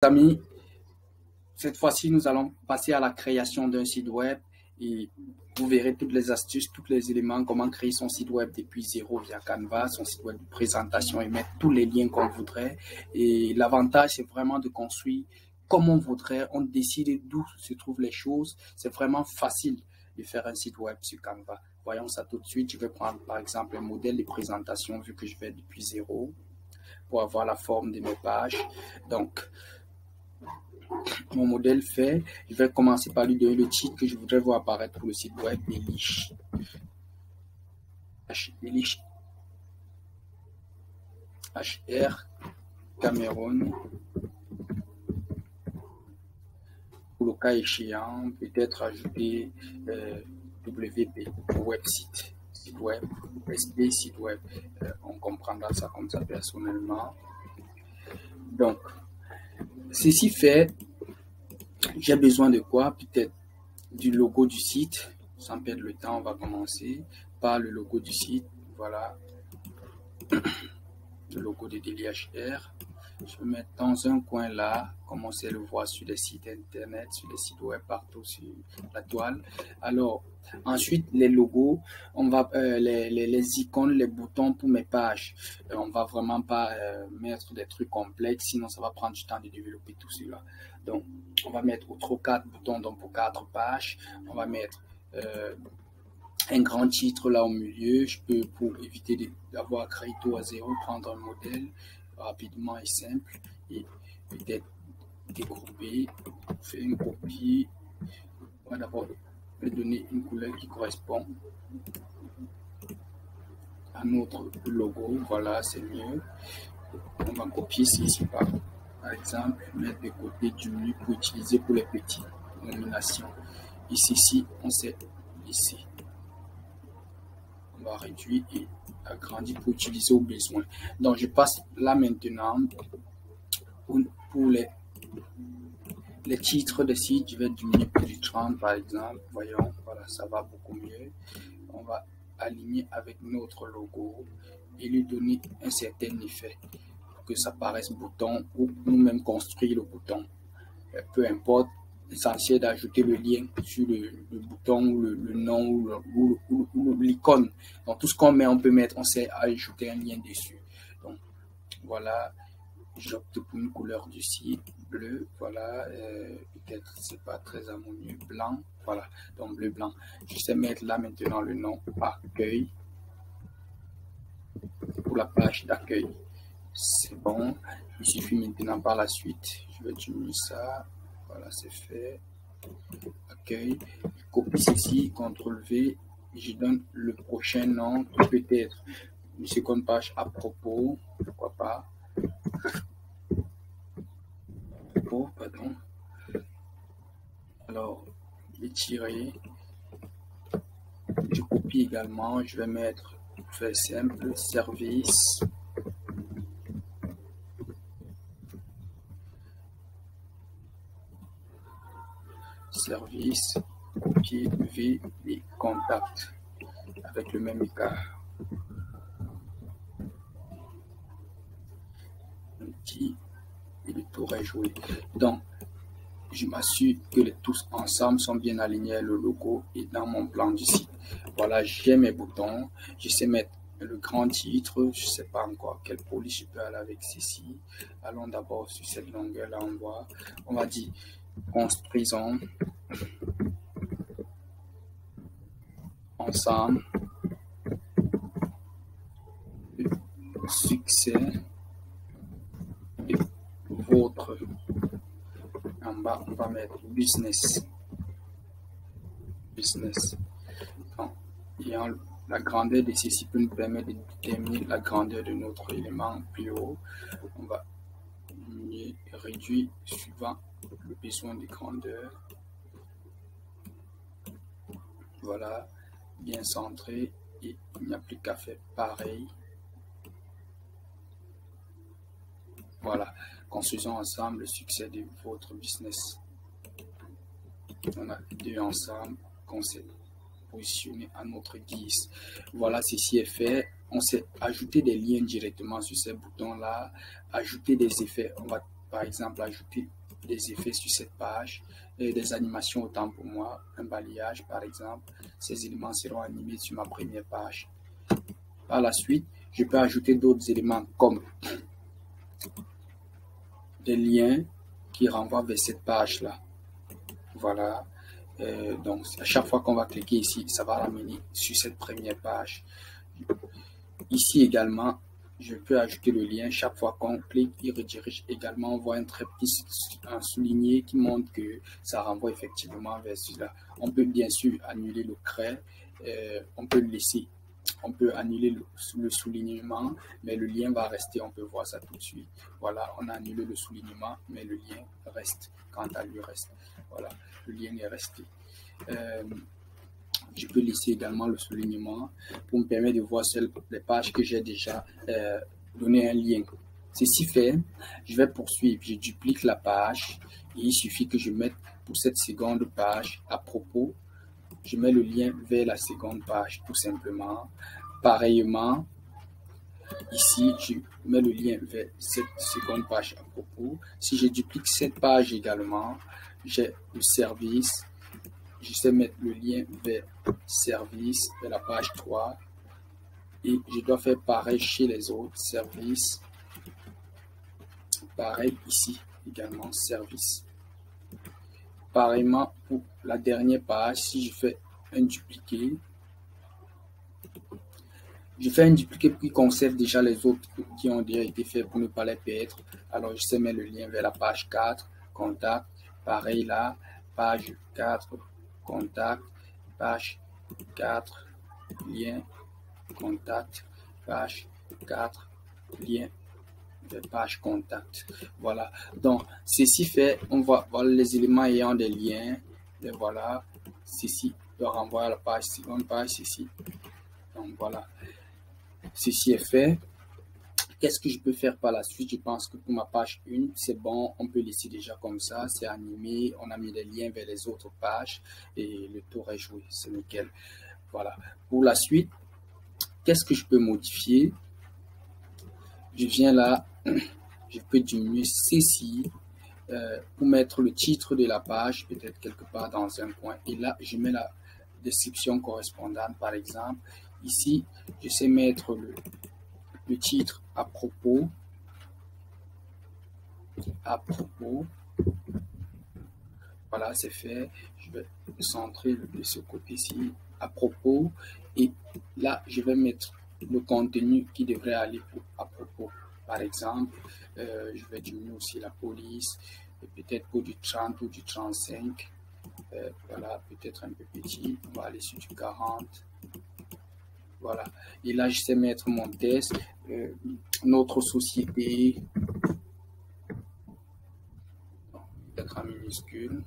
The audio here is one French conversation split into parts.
Amis, cette fois-ci, nous allons passer à la création d'un site web et vous verrez toutes les astuces, tous les éléments, comment créer son site web depuis zéro via Canva, son site web de présentation et mettre tous les liens qu'on voudrait. Et l'avantage, c'est vraiment de construire comme on voudrait. On décide d'où se trouvent les choses. C'est vraiment facile de faire un site web sur Canva. Voyons ça tout de suite. Je vais prendre par exemple un modèle de présentation vu que je vais depuis zéro pour avoir la forme de mes pages. Donc, mon modèle fait, je vais commencer par lui donner le titre que je voudrais voir apparaître pour le site web, Elich. Elich HR Cameroun. Pour le cas échéant, peut-être ajouter WP, website, site web, SP, site web. On comprendra ça comme ça personnellement. Donc, ceci fait, j'ai besoin de quoi? Peut-être du logo du site. Sans perdre le temps, on va commencer par le logo du site. Voilà, le logo de DLHR. Je vais mettre dans un coin là, comme on sait le voir sur les sites internet, sur les sites web, partout sur la toile. Alors, ensuite, les logos, on va les icônes, les boutons pour mes pages. On va vraiment pas mettre des trucs complexes, sinon ça va prendre du temps de développer tout cela. Donc, on va mettre autre 4 boutons donc pour 4 pages. On va mettre un grand titre là au milieu. Je peux, pour éviter d'avoir à créer tout à zéro, prendre un modèle rapidement et simple et peut-être découper, faire une copie. On va d'abord donner une couleur qui correspond à notre logo. Voilà, c'est mieux. On va copier ceci par exemple, mettre de côté du milieu pour utiliser pour les petites nominations. Ici, on sait ici. On va réduire et agrandir pour utiliser au besoin. Donc, je passe là maintenant pour les titres de site. Je vais diminuer pour du 30 par exemple. Voyons, voilà, ça va beaucoup mieux. On va aligner avec notre logo et lui donner un certain effet pour que ça paraisse bouton ou nous-mêmes construire le bouton. Peu importe. Essentiel d'ajouter le lien sur le bouton ou le nom ou l'icône. Donc tout ce qu'on met, on peut mettre, on sait ajouter un lien dessus. Donc voilà, j'opte pour une couleur du site bleu. Voilà, peut-être c'est pas très harmonieux, blanc. Voilà, donc bleu blanc. Je sais mettre là maintenant le nom accueil pour la page d'accueil. C'est bon. Il suffit maintenant par la suite, je vais diminuer ça. Voilà, c'est fait. Accueil. Je copie ceci, CTRL V. Je donne le prochain nom, peut-être une seconde page à propos. Pourquoi pas. Oh, pardon. Alors, étirer. Je copie également. Je vais mettre, pour faire simple, service. Service, copier V et contact avec le même écart. Petit et le tour est joué. Donc, je m'assure que les tous ensemble sont bien alignés, le logo et dans mon plan du site. Voilà, j'ai mes boutons. Je sais mettre le grand titre. Je ne sais pas encore quelle police je peux aller avec ceci. Allons d'abord sur cette longueur là, on va dire construisons ensemble le succès de votre. En bas, on va mettre business. Donc, ayant la grandeur de ceci peut nous permettre de déterminer la grandeur de notre élément plus haut. On va diminuer et réduire suivant le besoin de grandeur. Voilà, bien centré et il n'y a plus qu'à faire pareil. Voilà, construisons ensemble le succès de votre business. On a deux ensemble qu'on s'est positionné à notre guise. Voilà, ceci est fait. On s'est ajouté des liens directement sur ces boutons là, ajouter des effets. On va par exemple, ajouter des effets sur cette page et des animations autant pour moi, un balayage par exemple. Ces éléments seront animés sur ma première page. Par la suite, je peux ajouter d'autres éléments comme des liens qui renvoient vers cette page-là. Voilà. Donc, à chaque fois qu'on va cliquer ici, ça va ramener sur cette première page. Ici également, je peux ajouter le lien. Chaque fois qu'on clique, il redirige également. On voit un très petit souligné qui montre que ça renvoie effectivement vers celui-là. On peut bien sûr annuler le cret. On peut le laisser. On peut annuler le soulignement, mais le lien va rester. On peut voir ça tout de suite. Voilà, on a annulé le soulignement, mais le lien reste. Quant à lui reste. Voilà, le lien est resté. Je peux laisser également le soulignement pour me permettre de voir sur les pages que j'ai déjà donné un lien. Ceci fait, je vais poursuivre. Je duplique la page et il suffit que je mette pour cette seconde page à propos. Je mets le lien vers la seconde page tout simplement. Pareillement, ici, je mets le lien vers cette seconde page à propos. Si je duplique cette page également, j'ai le service. Je sais mettre le lien vers service, vers la page 3. Et je dois faire pareil chez les autres services. Pareil ici également, service. Pareillement pour la dernière page, si je fais un dupliqué, je fais un dupliqué qui conserve déjà les autres qui ont déjà été faits pour ne pas les perdre. Alors je sais mettre le lien vers la page 4, contact. Pareil là, page 4, contact, page 4, lien, contact, page 4, lien, page contact. Voilà. Donc, ceci fait, on va voir les éléments ayant des liens. Et voilà. Ceci peut renvoyer à la page, seconde page, ceci. Donc, voilà. Ceci est fait. Qu'est-ce que je peux faire par la suite? Je pense que pour ma page 1, c'est bon. On peut laisser déjà comme ça. C'est animé. On a mis des liens vers les autres pages. Et le tour est joué. C'est nickel. Voilà. Pour la suite, qu'est-ce que je peux modifier? Je viens là. Je peux diminuer ceci pour mettre le titre de la page, peut-être quelque part dans un coin. Et là, je mets la description correspondante. Par exemple, ici, je sais mettre le titre à propos. À propos. Voilà, c'est fait. Je vais centrer de ce côté-ci. À propos. Et là, je vais mettre le contenu qui devrait aller à propos. Par exemple, je vais diminuer aussi la police, peut-être pour du 30 ou du 35. Voilà, peut-être un peu petit. On va aller sur du 40. Voilà. Et là, je sais mettre mon test. Notre société. Peut-être en minuscule.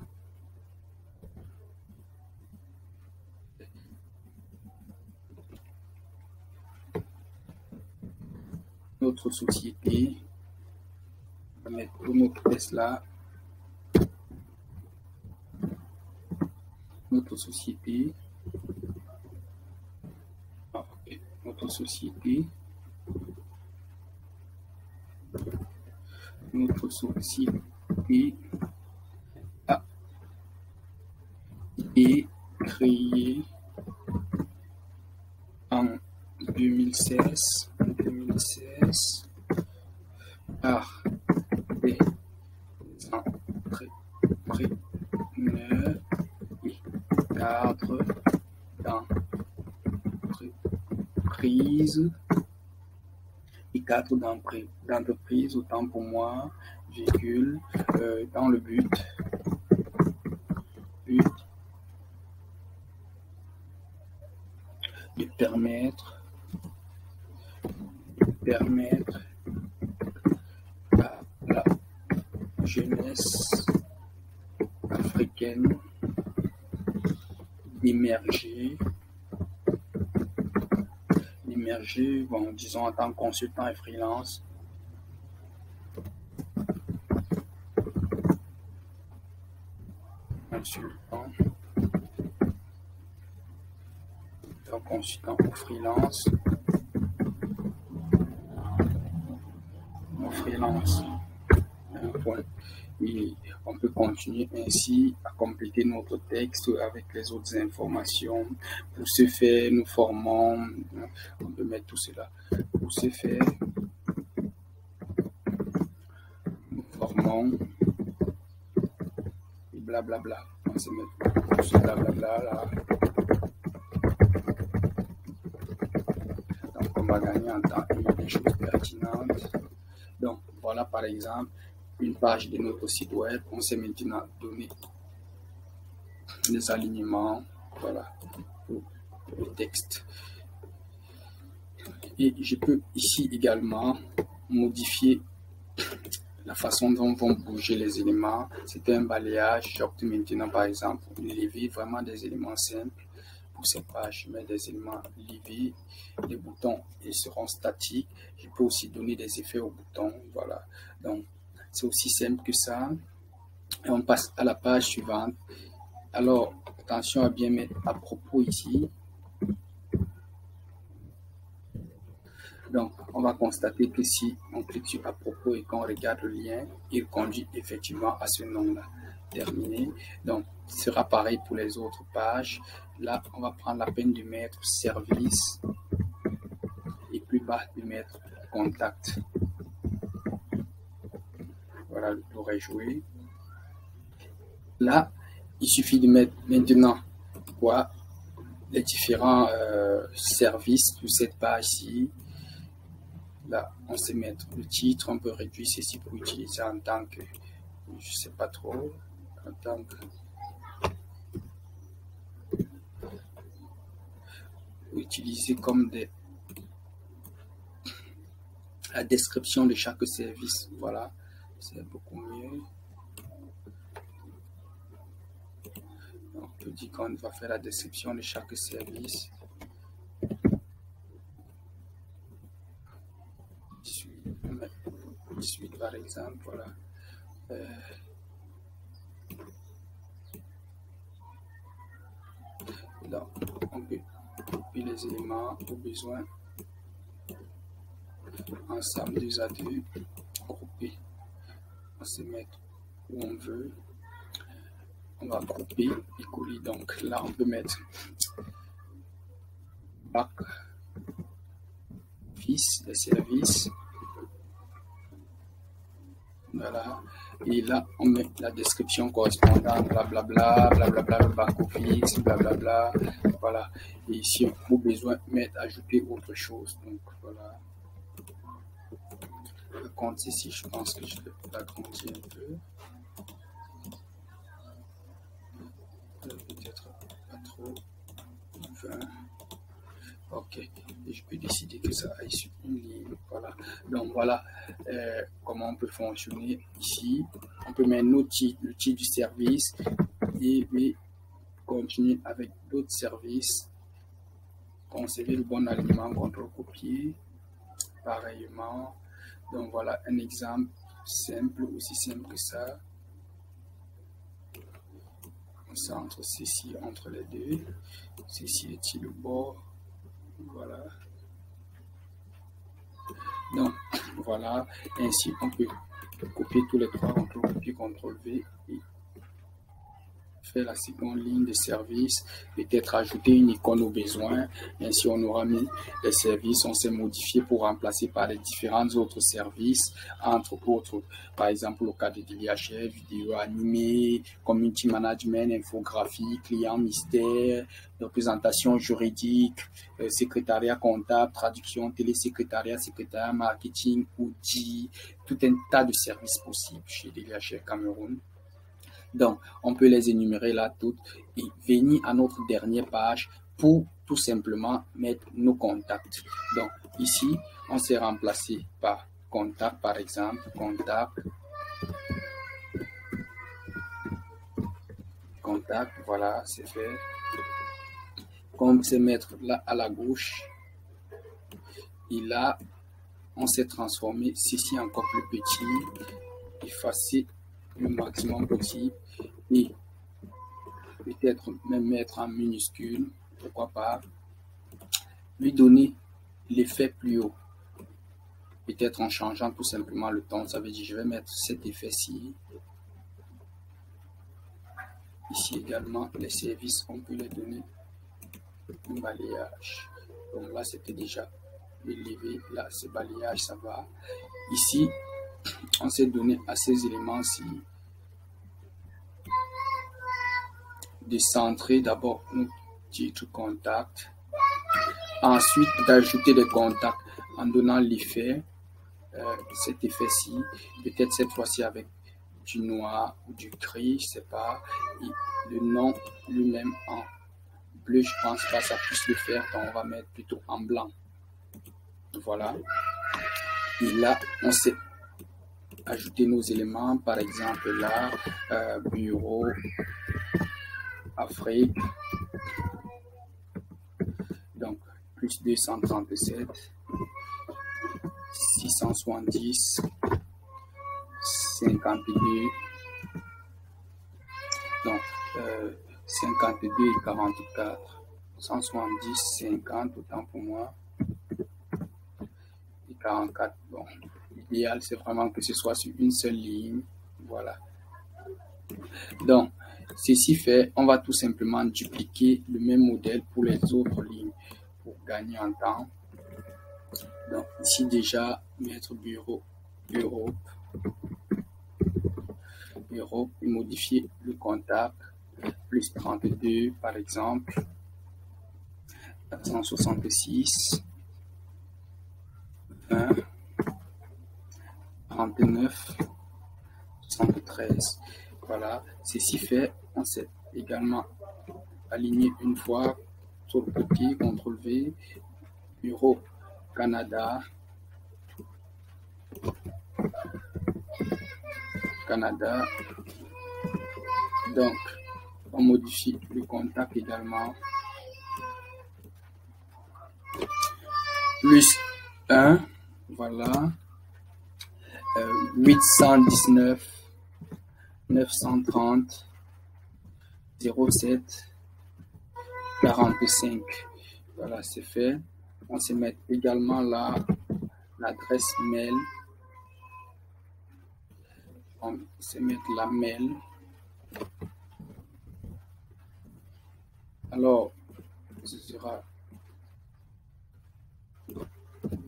Notre société. On va mettre notre test là. Notre société. Okay. Notre société. Notre société a été créée en 2016 par des entrepreneurs et cadres d'entreprise, autant pour moi, véhicule, dans le but de permettre à la jeunesse africaine d'émerger, bon, disons en tant que consultant et freelance. Consultant ou freelance. Un point. Et on peut continuer ainsi à compléter notre texte avec les autres informations. Pour ce faire, nous formons, on peut mettre tout cela. Pour ce faire, nous formons et blablabla. On se met tout ce blablabla là. Donc on va gagner en temps et des choses pertinentes. Donc voilà par exemple une page de notre site web. On sait maintenant donner des alignements, voilà, pour le texte. Et je peux ici également modifier la façon dont vont bouger les éléments. C'est un balayage. J'opte maintenant par exemple pour lever vraiment des éléments simples. Pour cette page, je mets des éléments levés. Les boutons ils seront statiques. Je peux aussi donner des effets aux boutons. Voilà. Donc c'est aussi simple que ça. Et on passe à la page suivante. Alors, attention à bien mettre à propos ici. Donc, on va constater que si on clique sur à propos et qu'on regarde le lien, il conduit effectivement à ce nom-là. Terminé. Donc, ce sera pareil pour les autres pages. Là, on va prendre la peine de mettre service et plus bas de mettre contact. Voilà, le tour est joué. Là, il suffit de mettre maintenant quoi, les différents services de cette page-ci. Là, on sait mettre le titre, on peut réduire ceci pour utiliser en tant que, je sais pas trop, en tant que, utiliser comme la description de chaque service. Voilà, c'est beaucoup mieux. Donc, on peut dire qu'on va faire la description de chaque service. 18 par exemple, voilà. Donc, on peut copier les éléments au besoin. Ensemble 2 à 2, grouper. On se met où on veut. On va grouper et coller. Donc là, on peut mettre back office, les services. Voilà. Et là, on met la description correspondante, blablabla, blablabla, le back office, blablabla. Voilà. Et ici, au besoin, mettre, ajouter autre chose. Donc voilà. Le compte ici, je pense que je vais l'agrandir un peu. Peut-être pas trop. 20. Ok, et je peux décider que ça aille sur une ligne. Voilà. Donc voilà comment on peut fonctionner ici. On peut mettre le titre du service et puis continuer avec d'autres services. Conserver le bon alignement, contrôle-copier. Pareillement. Donc voilà un exemple simple, aussi simple que ça. On centre ceci entre les deux. Ceci est le bord. Voilà. Donc, voilà. Ainsi, on peut copier tous les trois, CTRL-copier, CTRL-V et faire la seconde ligne de service. Peut-être ajouter une icône au besoin. Ainsi, on aura mis les services, on s'est modifié pour remplacer par les différents autres services, entre autres, par exemple, le cas de DLHF, vidéo animée, community management, infographie, client mystère, représentation juridique, secrétariat comptable, traduction, télésécrétariat, secrétariat, marketing, outils, tout un tas de services possibles chez DLHF Cameroun. Donc, on peut les énumérer là toutes et venir à notre dernière page pour tout simplement mettre nos contacts. Donc, ici, on s'est remplacé par contact, par exemple, contact, voilà, c'est fait. Comme c'est mettre là à la gauche, et là, on s'est transformé ceci encore plus petit, effacer le maximum possible et peut-être même mettre en minuscule, pourquoi pas, lui donner l'effet plus haut, peut-être en changeant tout simplement le ton. Ça veut dire je vais mettre cet effet-ci Ici également, les services, on peut les donner un balayage. Donc là, c'était déjà élevé. Là, ce balayage, ça va. Ici, on s'est donné à ces éléments-ci de centrer d'abord notre titre contact. Ensuite, d'ajouter des contacts en donnant l'effet, cet effet-ci, peut-être cette fois-ci avec du noir ou du gris, je sais pas. Et le nom lui-même en bleu, je pense pas ça puisse le faire, donc on va mettre plutôt en blanc. Voilà. Et là, on sait ajouter nos éléments, par exemple là, bureau, Afrique, donc plus 237, 670, 52, donc 52 et 44, 170, 50, autant pour moi, et 44, bon, l'idéal c'est vraiment que ce soit sur une seule ligne, voilà. Donc, ceci fait, on va tout simplement dupliquer le même modèle pour les autres lignes, pour gagner en temps. Donc, ici déjà, mettre bureau, Europe, et modifier le contact, plus 32 par exemple, 466, 20, 39, 73. Voilà, ceci fait, on s'est également aligné une fois sur le côté, CTRL V, Bureau, Canada, donc on modifie le contact également, plus 1, voilà, 819, 930, 07, 45. Voilà, c'est fait. On se met également là l'adresse mail. On se met la mail. Alors, ce sera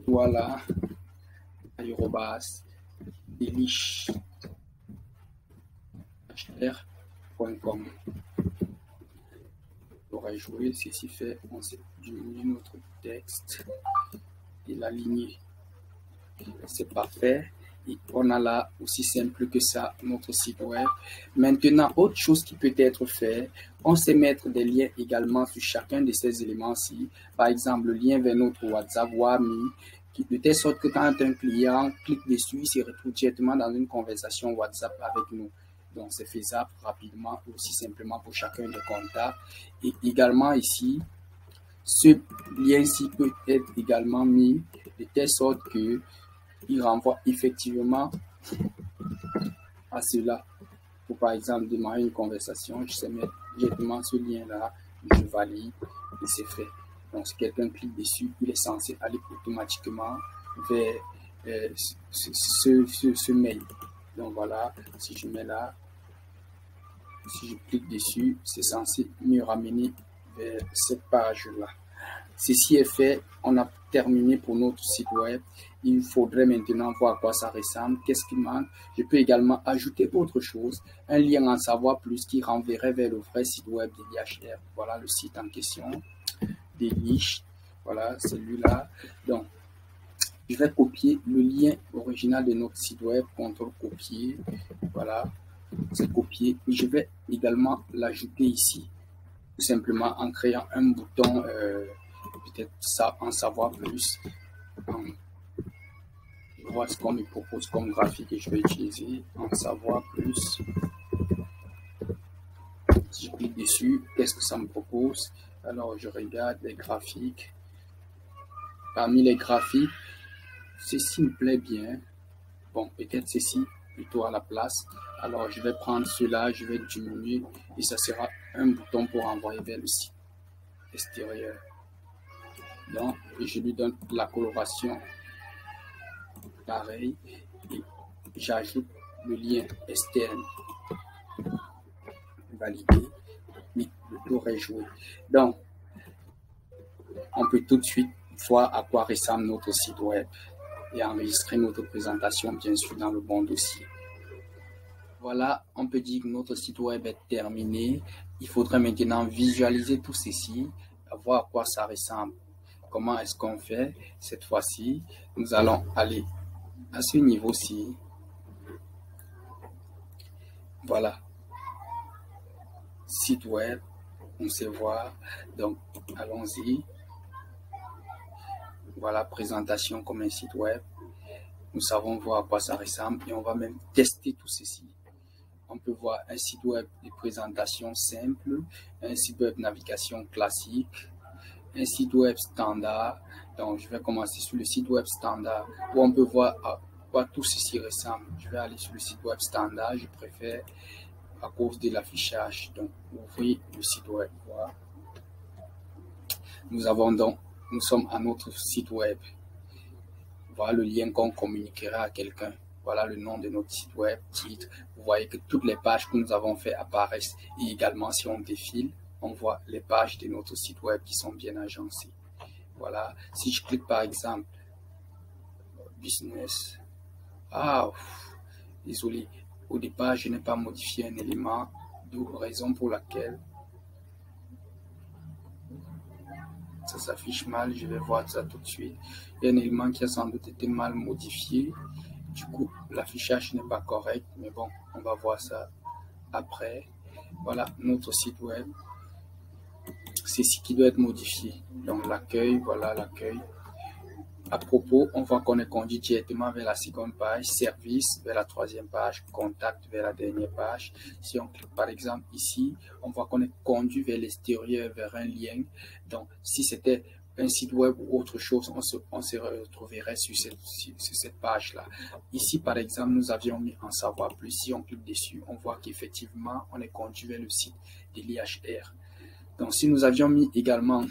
voilà, hr.com. Pour ajouter, ceci fait, on s'est diminué notre texte et l'aligner. C'est parfait. Et on a là aussi simple que ça notre site web. Maintenant, autre chose qui peut être fait, on sait mettre des liens également sur chacun de ces éléments-ci. Par exemple, le lien vers notre WhatsApp Wami, de telle sorte que quand un client clique dessus, il se retrouve directement dans une conversation WhatsApp avec nous. Donc, c'est faisable rapidement, aussi simplement pour chacun des contacts. Et également ici, ce lien-ci peut être également mis de telle sorte que il renvoie effectivement à cela. Pour par exemple démarrer une conversation, je sais mettre directement ce lien-là, je valide et c'est fait. Donc si quelqu'un clique dessus, il est censé aller automatiquement vers ce mail. Donc voilà, si je mets là, si je clique dessus, c'est censé me ramener vers cette page-là. Ceci est fait, on a terminé pour notre site web. Il faudrait maintenant voir à quoi ça ressemble, qu'est-ce qui manque. Je peux également ajouter autre chose, un lien en savoir plus qui renverrait vers le vrai site web de DHR. Voilà le site en question, des niches. Voilà celui-là. Donc, je vais copier le lien original de notre site web, CTRL copier. Voilà, c'est copié. Et je vais également l'ajouter ici, tout simplement en créant un bouton. Peut-être ça en savoir plus. Voir ce qu'on me propose comme graphique et je vais utiliser en savoir plus. Si je clique dessus, qu'est-ce que ça me propose? Alors je regarde les graphiques. Parmi les graphiques, ceci me plaît bien. Bon, peut-être ceci plutôt à la place. Alors je vais prendre cela, je vais diminuer et ça sera un bouton pour envoyer vers le site extérieur. Donc, je lui donne la coloration pareil et j'ajoute le lien externe. valider. Oui, le tour est joué. Donc, on peut tout de suite voir à quoi ressemble notre site web et enregistrer notre présentation, bien sûr, dans le bon dossier. Voilà, on peut dire que notre site web est terminé. Il faudrait maintenant visualiser tout ceci, voir à quoi ça ressemble. Comment est-ce qu'on fait cette fois-ci? Nous allons aller à ce niveau-ci. Voilà, site web, on sait voir. Donc, allons-y. Voilà, présentation comme un site web. Nous savons voir à quoi ça ressemble et on va même tester tout ceci. On peut voir un site web de présentation simple, un site web navigation classique, un site web standard. Donc, je vais commencer sur le site web standard où on peut voir à quoi tout ceci ressemble. Je vais aller sur le site web standard, je préfère à cause de l'affichage. Donc, ouvrir le site web. Voilà. Nous sommes à notre site web. Voilà le lien qu'on communiquera à quelqu'un. Voilà le nom de notre site web, titre. Vous voyez que toutes les pages que nous avons fait apparaissent. Et également, si on défile, on voit les pages de notre site web qui sont bien agencées. Voilà. Si je clique par exemple, business. Ah, désolé. Au départ, je n'ai pas modifié un élément. D'où raison pour laquelle ça s'affiche mal. Je vais voir ça tout de suite. Il y a un élément qui a sans doute été mal modifié. Du coup, l'affichage n'est pas correct, mais bon, on va voir ça après. Voilà notre site web. C'est ce qui doit être modifié. Donc, l'accueil, voilà l'accueil. À propos, on voit qu'on est conduit directement vers la seconde page, service vers la troisième page, contact vers la dernière page. Si on clique par exemple ici, on voit qu'on est conduit vers l'extérieur, vers un lien. Donc, si c'était un site web ou autre chose, on se retrouverait sur cette page-là. Ici, par exemple, nous avions mis en savoir plus. Si on clique dessus, on voit qu'effectivement, on est conduit vers le site de l'IHR. Donc, si nous avions mis également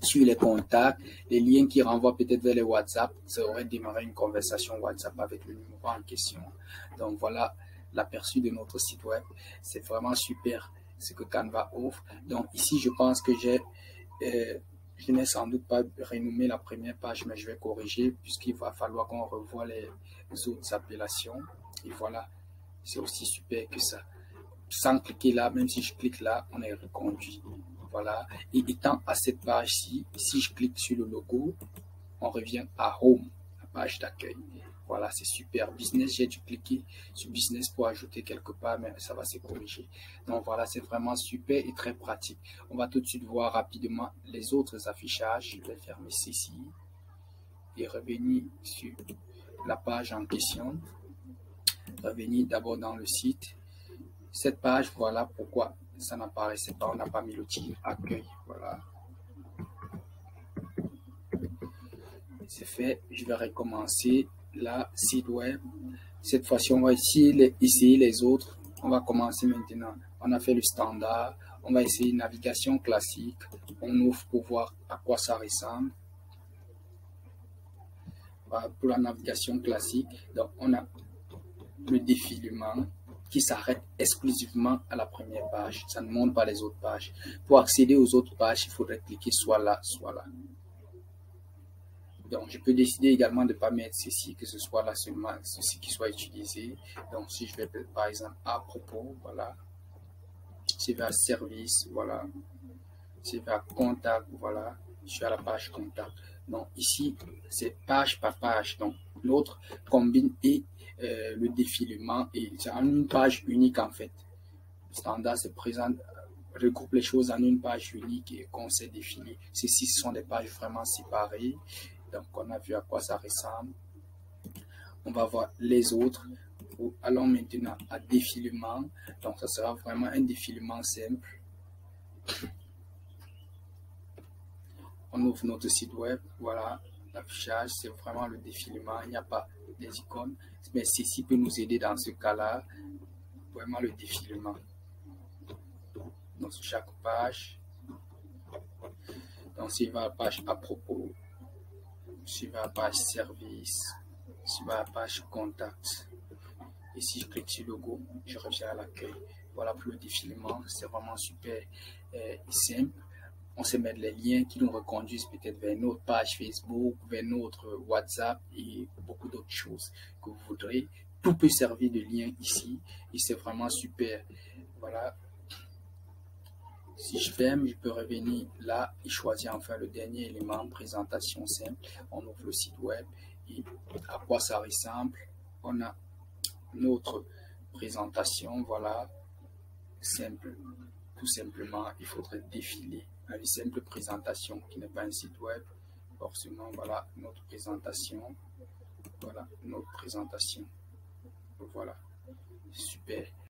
sur les contacts, les liens qui renvoient peut-être vers les WhatsApp, ça aurait démarré une conversation WhatsApp avec le numéro en question. Donc, voilà l'aperçu de notre site web. C'est vraiment super ce que Canva offre. Donc, ici, je pense que je n'ai sans doute pas renommé la première page, mais je vais corriger puisqu'il va falloir qu'on revoie les autres appellations. Et voilà, c'est aussi super que ça. Sans cliquer là, même si je clique là, on est reconduit. Voilà. Et étant à cette page-ci, si je clique sur le logo, on revient à Home, la page d'accueil. Voilà, c'est super. Business, j'ai dû cliquer sur Business pour ajouter quelque part, mais ça va se corriger. Donc voilà, c'est vraiment super et très pratique. On va tout de suite voir rapidement les autres affichages. Je vais fermer ceci et revenir sur la page en question. Revenir d'abord dans le site. Cette page, voilà pourquoi ça n'apparaissait pas. On n'a pas mis le titre accueil. Voilà. C'est fait. Je vais recommencer. Là, site web. Cette fois-ci, on va essayer les autres. On va commencer maintenant. On a fait le standard. On va essayer navigation classique. On ouvre pour voir à quoi ça ressemble. Voilà, pour la navigation classique, donc on a le défilement qui s'arrête exclusivement à la première page. Ça ne montre pas les autres pages. Pour accéder aux autres pages, il faudrait cliquer soit là, soit là. Donc, je peux décider également de ne pas mettre ceci, que ce soit là seulement, ceci qui soit utilisé. Donc, si je vais par exemple à propos, voilà. Si je vais à service, voilà. Si je vais à contact, voilà. Je suis à la page contact. Donc, ici, c'est page par page. Donc, l'autre combine et le défilement et c'est en une page unique en fait. Le standard se présente, regroupe les choses en une page unique et qu'on sait défiler. Ceci sont des pages vraiment séparées. Donc, on a vu à quoi ça ressemble. On va voir les autres. Allons maintenant à défilement. Donc, ça sera vraiment un défilement simple. On ouvre notre site web. Voilà, l'affichage, c'est vraiment le défilement. Il n'y a pas des icônes. Mais ceci peut nous aider dans ce cas-là. Vraiment le défilement. Donc, sur chaque page. Donc, s'il va à la page à propos. S'il va à la page service. S'il va à la page contact. Et si je clique sur le logo, je reviens à l'accueil. Voilà pour le défilement, c'est vraiment super simple. On se met les liens qui nous reconduisent peut-être vers notre page Facebook, vers notre WhatsApp et beaucoup d'autres choses que vous voudrez. Tout peut servir de lien ici et c'est vraiment super. Voilà. Si je ferme, je peux revenir là et choisir enfin le dernier élément, présentation simple. On ouvre le site web et à quoi ça ressemble. On a notre présentation, voilà, simple. Tout simplement, il faudrait défiler une simple présentation qui n'est pas un site web. Forcément, voilà notre présentation. Voilà notre présentation. Voilà, super.